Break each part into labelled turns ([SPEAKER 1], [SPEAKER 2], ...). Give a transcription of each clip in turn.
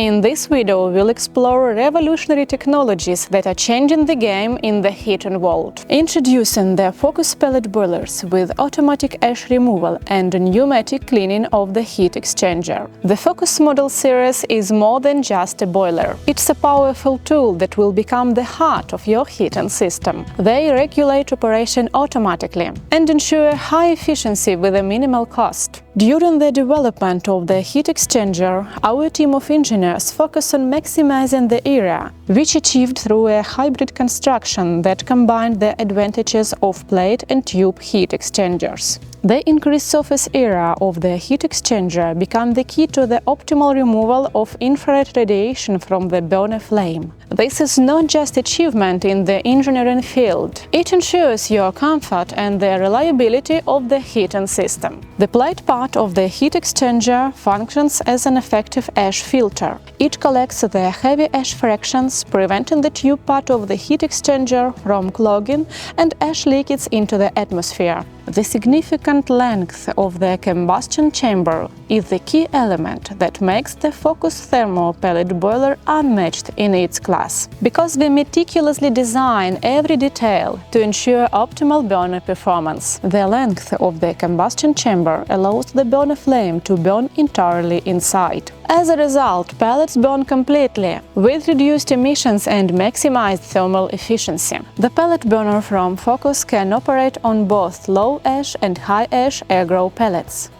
[SPEAKER 1] In this video, we'll explore revolutionary technologies that are changing the game in the heating world. Introducing the Focus pellet boilers with automatic ash removal and pneumatic cleaning of the heat exchanger. The Focus model series is more than just a boiler. It's a powerful tool that will become the heart of your heating system. They regulate operation automatically and ensure high efficiency with a minimal cost. During the development of the heat exchanger, our team of engineers focused on maximizing the area, which achieved through a hybrid construction that combined the advantages of plate and tube heat exchangers. The increased surface area of the heat exchanger became the key to the optimal removal of infrared radiation from the burner flame. This is not just achievement in the engineering field. It ensures your comfort and the reliability of the heating system. The plate part of the heat exchanger functions as an effective ash filter. It collects the heavy ash fractions, preventing the tube part of the heat exchanger from clogging and ash leakage into the atmosphere. The significant length of the combustion chamber is the key element that makes the Focus thermal pellet boiler unmatched in its class, because we meticulously design every detail to ensure optimal burner performance. The length of the combustion chamber allows the burner flame to burn entirely inside. As a result, pellets burn completely, with reduced emissions and maximized thermal efficiency. The pellet burner from Focus can operate on both low ash and high ash agro pellets.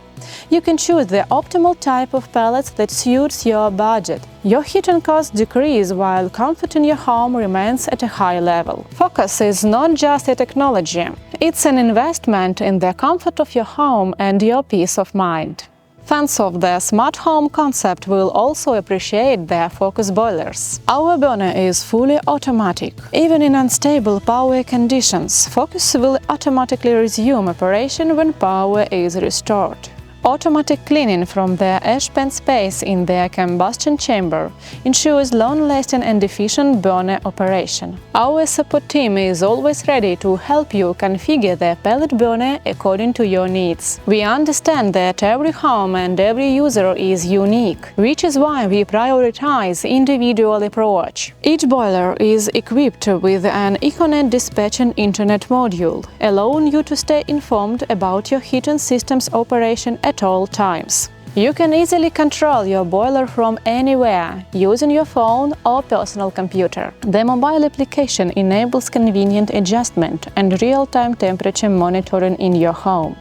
[SPEAKER 1] You can choose the optimal type of pellets that suits your budget. Your heating costs decrease while comfort in your home remains at a high level. Focus is not just a technology, it's an investment in the comfort of your home and your peace of mind. Fans of the smart home concept will also appreciate their Focus boilers. Our burner is fully automatic. Even in unstable power conditions, Focus will automatically resume operation when power is restored. Automatic cleaning from the ash pan space in the combustion chamber ensures long-lasting and efficient burner operation. Our support team is always ready to help you configure the pellet burner according to your needs. We understand that every home and every user is unique, which is why we prioritize individual approach. Each boiler is equipped with an Econet dispatching internet module, allowing you to stay informed about your heating system's operation at all times. You can easily control your boiler from anywhere, using your phone or personal computer. The mobile application enables convenient adjustment and real-time temperature monitoring in your home.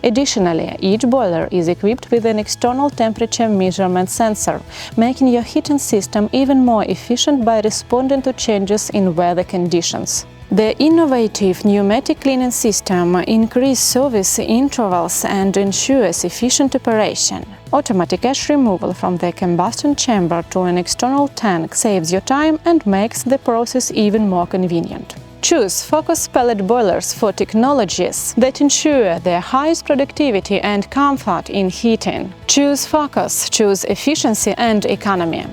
[SPEAKER 1] Additionally, each boiler is equipped with an external temperature measurement sensor, making your heating system even more efficient by responding to changes in weather conditions. The innovative pneumatic cleaning system increases service intervals and ensures efficient operation. Automatic ash removal from the combustion chamber to an external tank saves your time and makes the process even more convenient. Choose Focus pellet boilers for technologies that ensure the highest productivity and comfort in heating. Choose Focus, choose efficiency and economy.